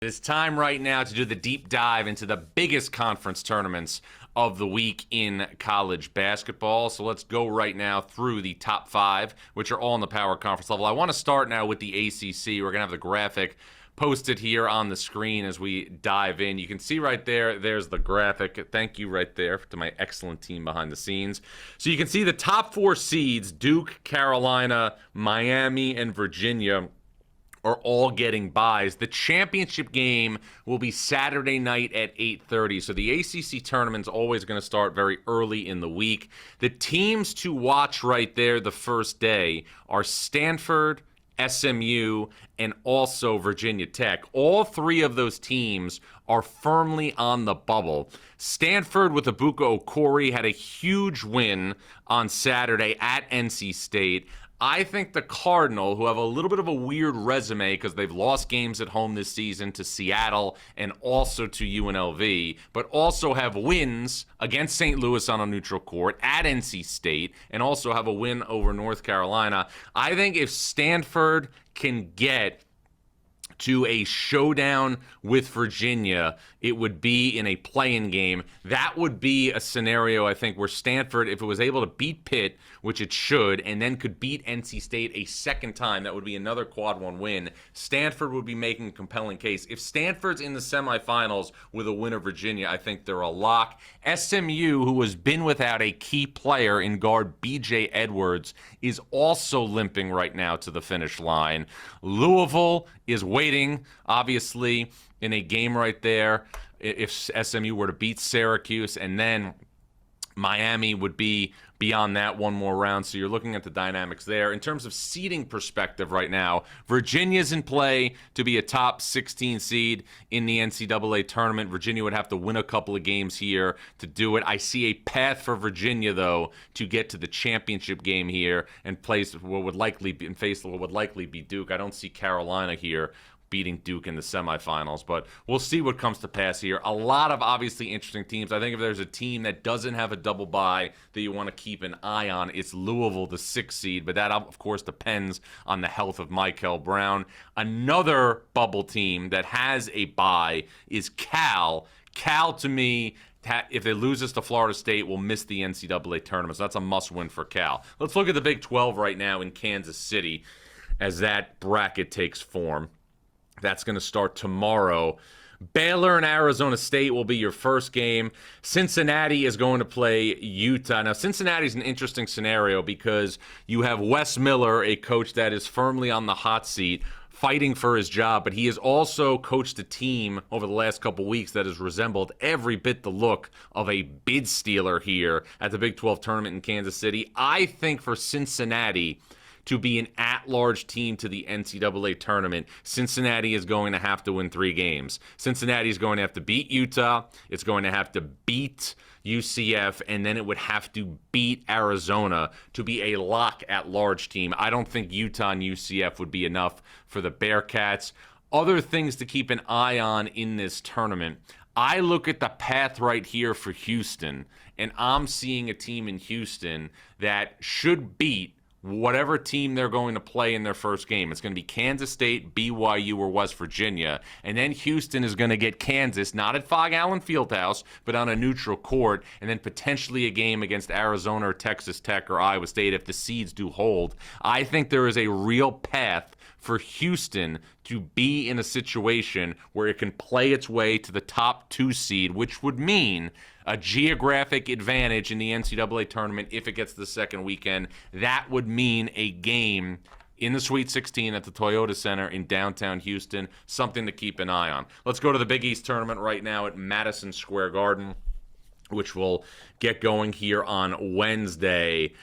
It's time right now to do the deep dive into the biggest conference tournaments of the week in college basketball. So let's go right now through the top five, which are all in the power conference level. I want to start now with the ACC. We're going to have the graphic posted here on the screen as we dive in. You can see right there, there's the graphic. Thank you right there to my excellent team behind the scenes. So you can see the top four seeds, Duke, Carolina, Miami, and Virginia, are all getting buys. The championship game will be Saturday night at 8:30. So the ACC tournament's always going to start very early in the week. The teams to watch right there the first day are Stanford, SMU, and also Virginia Tech. All three of those teams are firmly on the bubble. Stanford with Ibuka Okori had a huge win on Saturday at NC State. I think the Cardinal, who have a little bit of a weird resume because they've lost games at home this season to Seattle and also to UNLV, but also have wins against St. Louis on a neutral court, at NC State, and also have a win over North Carolina. I think if Stanford can get to a showdown with Virginia, it would be in a play-in game. That would be a scenario, I think, where Stanford, if it was able to beat Pitt, which it should, and then could beat NC State a second time, that would be another quad one win. Stanford would be making a compelling case. If Stanford's in the semifinals with a win of Virginia, I think they're a lock. SMU, who has been without a key player in guard BJ Edwards, is also limping right now to the finish line. Louisville is waiting, obviously, in a game right there if SMU were to beat Syracuse, and then Miami would be beyond that one more round. So you're looking at the dynamics there. In terms of seeding perspective right now, Virginia's in play to be a top 16 seed in the NCAA tournament. Virginia would have to win a couple of games here to do it. I see a path for Virginia, though, to get to the championship game here and face what would likely be Duke. I don't see Carolina here beating Duke in the semifinals, but we'll see what comes to pass here. A lot of obviously interesting teams. I think if there's a team that doesn't have a double bye that you want to keep an eye on, it's Louisville, the 6th seed, but that of course depends on the health of Michael Brown. Another bubble team that has a bye is Cal. Cal, to me, if it loses to Florida State, will miss the NCAA tournament, so that's a must-win for Cal. Let's look at the Big 12 right now in Kansas City as that bracket takes form. That's going to start tomorrow. Baylor and Arizona State will be your first game. Cincinnati is going to play Utah. Now, Cincinnati is an interesting scenario because you have Wes Miller, a coach that is firmly on the hot seat, fighting for his job, but he has also coached a team over the last couple weeks that has resembled every bit the look of a bid stealer here at the Big 12 tournament in Kansas City. I think for Cincinnati to be an at-large team to the NCAA tournament, Cincinnati is going to have to win 3 games. Cincinnati is going to have to beat Utah, it's going to have to beat UCF, and then it would have to beat Arizona to be a lock at-large team. I don't think Utah and UCF would be enough for the Bearcats. Other things to keep an eye on in this tournament. I look at the path right here for Houston, and I'm seeing a team in Houston that should beat whatever team they're going to play in their first game. It's going to be Kansas State, BYU, or West Virginia. And then Houston is going to get Kansas, not at Fog Allen Fieldhouse, but on a neutral court, and then potentially a game against Arizona or Texas Tech or Iowa State if the seeds do hold. I think there is a real path for Houston to be in a situation where it can play its way to the top 2 seed, which would mean a geographic advantage in the NCAA tournament if it gets to the second weekend. That would mean a game in the Sweet 16 at the Toyota Center in downtown Houston, something to keep an eye on. Let's go to the Big East tournament right now at Madison Square Garden, which will get going here on Wednesday.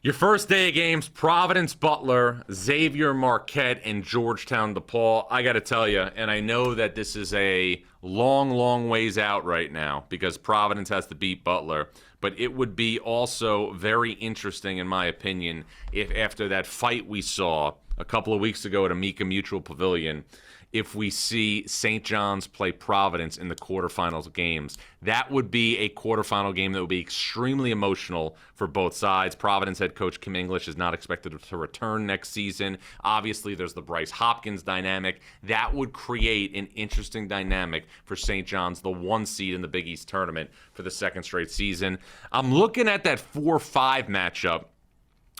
Your first day of games, Providence Butler, Xavier Marquette, and Georgetown DePaul. I got to tell you, and I know that this is a long, long ways out right now because Providence has to beat Butler, but it would be also very interesting, in my opinion, if after that fight we saw a couple of weeks ago at Amica Mutual Pavilion, if we see St. John's play Providence in the quarterfinals games. That would be a quarterfinal game that would be extremely emotional for both sides. Providence head coach Kim English is not expected to return next season. Obviously, there's the Bryce Hopkins dynamic. That would create an interesting dynamic for St. John's, the 1 seed in the Big East tournament for the second straight season. I'm looking at that 4-5 matchup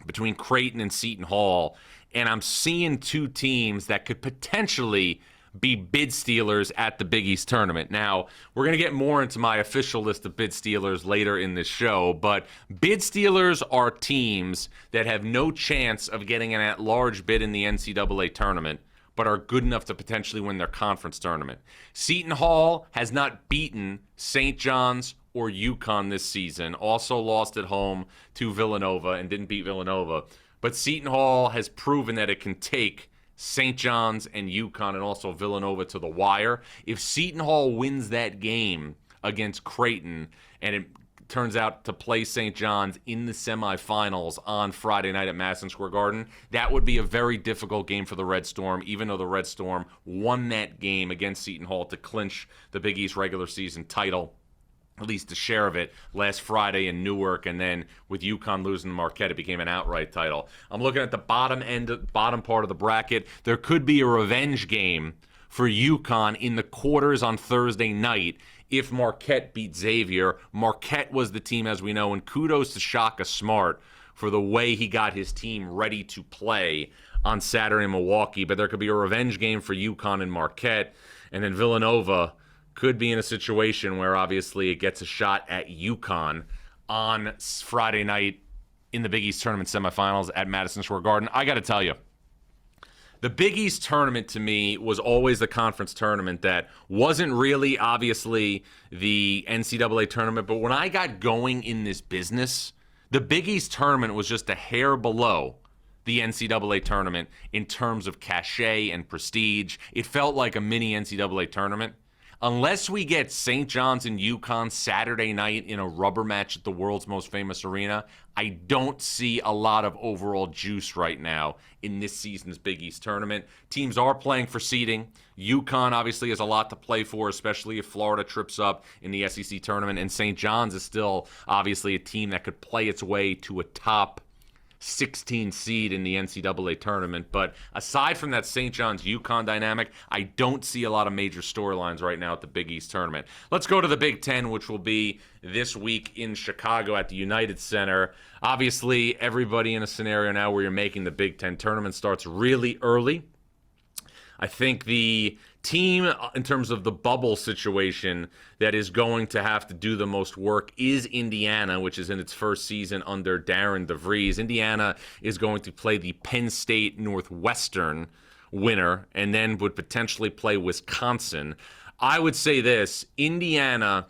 between Creighton and Seton Hall, and I'm seeing two teams that could potentially be bid stealers at the Big East tournament. Now, we're going to get more into my official list of bid stealers later in this show, but bid stealers are teams that have no chance of getting an at-large bid in the NCAA tournament, but are good enough to potentially win their conference tournament. Seton Hall has not beaten St. John's or UConn this season, also lost at home to Villanova and didn't beat Villanova. But Seton Hall has proven that it can take St. John's and UConn and also Villanova to the wire. If Seton Hall wins that game against Creighton and it turns out to play St. John's in the semifinals on Friday night at Madison Square Garden, that would be a very difficult game for the Red Storm, even though the Red Storm won that game against Seton Hall to clinch the Big East regular season title, at least a share of it, last Friday in Newark, and then with UConn losing to Marquette, it became an outright title. I'm looking at the bottom part of the bracket. There could be a revenge game for UConn in the quarters on Thursday night if Marquette beat Xavier. Marquette was the team, as we know, and kudos to Shaka Smart for the way he got his team ready to play on Saturday in Milwaukee. But there could be a revenge game for UConn and Marquette, and then Villanova could be in a situation where obviously it gets a shot at UConn on Friday night in the Big East tournament semifinals at Madison Square Garden. I got to tell you, the Big East tournament to me was always the conference tournament that wasn't really obviously the NCAA tournament, but when I got going in this business, the Big East tournament was just a hair below the NCAA tournament in terms of cachet and prestige. It felt like a mini NCAA tournament. Unless we get St. John's and UConn Saturday night in a rubber match at the world's most famous arena, I don't see a lot of overall juice right now in this season's Big East tournament. Teams are playing for seeding. UConn obviously has a lot to play for, especially if Florida trips up in the SEC tournament. And St. John's is still obviously a team that could play its way to a top 16 seed in the NCAA tournament. But aside from that St. John's UConn dynamic, I don't see a lot of major storylines right now at the Big East tournament. Let's go to the Big Ten, which will be this week in Chicago at the United Center. Obviously, everybody in a scenario now where you're making the Big Ten tournament starts really early. I think the team, in terms of the bubble situation, that is going to have to do the most work is Indiana, which is in its first season under Darren DeVries. Indiana is going to play the Penn State Northwestern winner and then would potentially play Wisconsin. I would say this: Indiana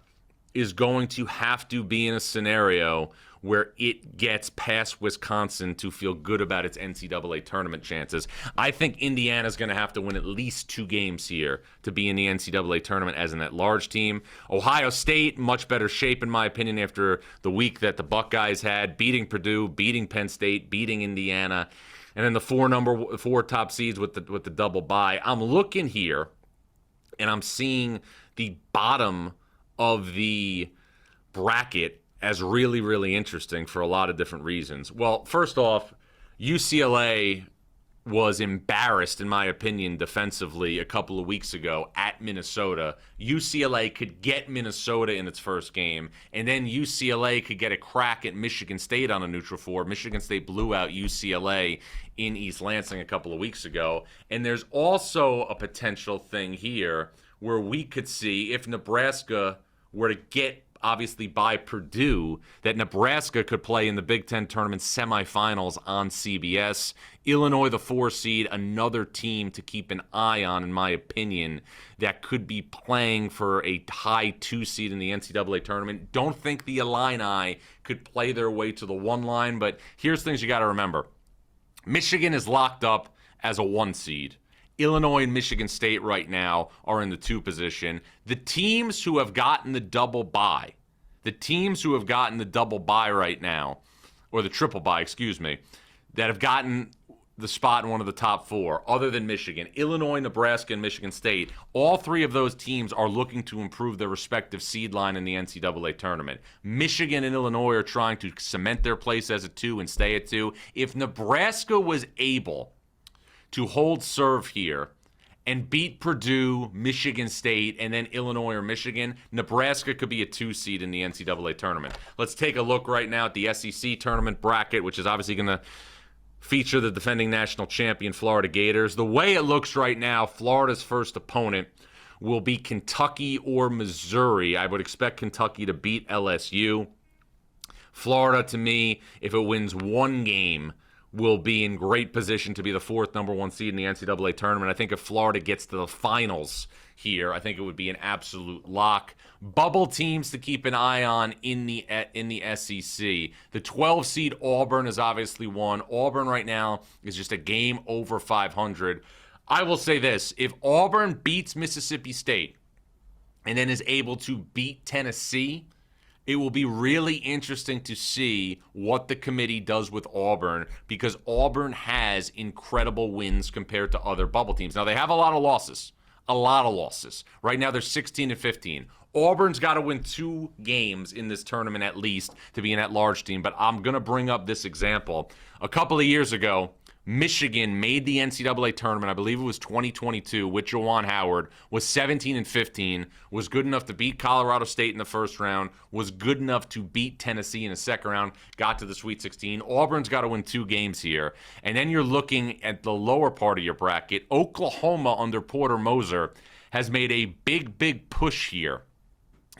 is going to have to be in a scenario where it gets past Wisconsin to feel good about its NCAA tournament chances. I think Indiana's going to have to win at least 2 games here to be in the NCAA tournament as an at-large team. Ohio State, much better shape in my opinion after the week that the Buckeyes had, beating Purdue, beating Penn State, beating Indiana, and then the 4 top seeds with the double bye. I'm looking here, and I'm seeing the bottom of the bracket as really, really interesting for a lot of different reasons. Well, first off, UCLA was embarrassed, in my opinion, defensively a couple of weeks ago at Minnesota. UCLA could get Minnesota in its first game, and then UCLA could get a crack at Michigan State on a neutral floor. Michigan State blew out UCLA in East Lansing a couple of weeks ago. And there's also a potential thing here where we could see, if Nebraska were to get obviously by Purdue, that Nebraska could play in the Big Ten tournament semifinals on CBS. Illinois, the 4 seed, another team to keep an eye on, in my opinion, that could be playing for a high 2 seed in the NCAA tournament. Don't think the Illini could play their way to the 1 line, but here's things you got to remember. Michigan is locked up as a 1 seed. Illinois and Michigan State right now are in the 2 position. The teams who have gotten the double bye right now, or the triple bye, excuse me, that have gotten the spot in one of the top four, other than Michigan. Illinois, Nebraska, and Michigan State. All three of those teams are looking to improve their respective seed line in the NCAA tournament. Michigan and Illinois are trying to cement their place as a 2 and stay at 2. If Nebraska was able to hold serve here and beat Purdue, Michigan State, and then Illinois or Michigan, Nebraska could be a 2 seed in the NCAA tournament. Let's take a look right now at the SEC tournament bracket, which is obviously going to feature the defending national champion Florida Gators. The way it looks right now, Florida's first opponent will be Kentucky or Missouri. I would expect Kentucky to beat LSU. Florida, to me, if it wins one game, will be in great position to be the 4th number 1 seed in the NCAA tournament. I think if Florida gets to the finals here, I think it would be an absolute lock. Bubble teams to keep an eye on in the SEC. The 12 seed Auburn is obviously one. Auburn right now is just a game over 500. I will say this, if Auburn beats Mississippi State and then is able to beat Tennessee, it will be really interesting to see what the committee does with Auburn, because Auburn has incredible wins compared to other bubble teams. Now, they have a lot of losses. Right now, they're 16 and 15. Auburn's got to win 2 games in this tournament at least to be an at-large team, but I'm going to bring up this example. A couple of years ago, Michigan made the NCAA tournament, I believe it was 2022, with Juwan Howard, was 17 and 15, was good enough to beat Colorado State in the first round, was good enough to beat Tennessee in the second round, got to the Sweet 16. Auburn's got to win 2 games here. And then you're looking at the lower part of your bracket. Oklahoma under Porter Moser has made a big push here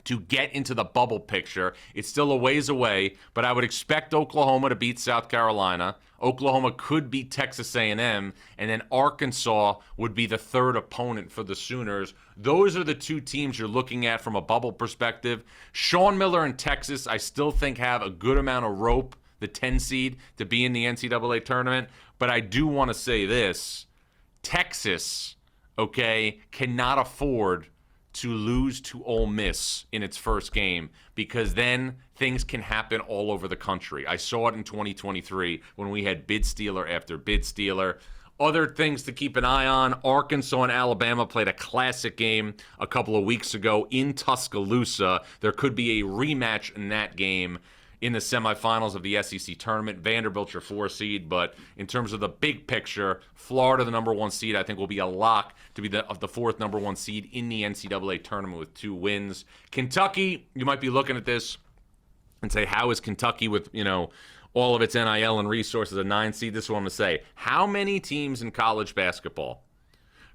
to get into the bubble picture. It's still a ways away, but I would expect Oklahoma to beat South Carolina. Oklahoma could beat Texas A&M, and then Arkansas would be the 3rd opponent for the Sooners. Those are the 2 teams you're looking at from a bubble perspective. Sean Miller and Texas, I still think, have a good amount of rope, the 10 seed, to be in the NCAA tournament. But I do want to say this. Texas, cannot afford to lose to Ole Miss in its first game, because then things can happen all over the country. I saw it in 2023 when we had bid stealer after bid stealer. Other things to keep an eye on, Arkansas and Alabama played a classic game a couple of weeks ago in Tuscaloosa. There could be a rematch in that game in the semifinals of the SEC tournament. Vanderbilt's your 4 seed, but in terms of the big picture, Florida, the number 1 seed, I think will be a lock to be the 4th number 1 seed in the NCAA tournament with 2 wins. Kentucky, you might be looking at this and say, how is Kentucky with, all of its NIL and resources a 9 seed? This is what I'm going to say. How many teams in college basketball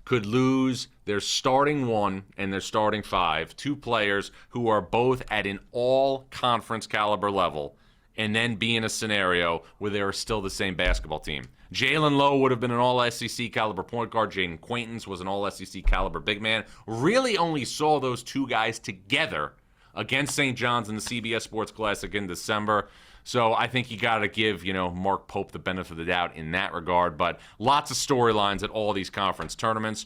could lose their starting 1 and their starting 5, 2 players who are both at an all-conference caliber level, and then be in a scenario where they are still the same basketball team? Jalen Lowe would have been an all-SEC caliber point guard. Jaden Quaintance was an all-SEC caliber big man. Really only saw those 2 guys together against St. John's in the CBS Sports Classic in December. So I think you got to give, Mark Pope the benefit of the doubt in that regard. But lots of storylines at all these conference tournaments.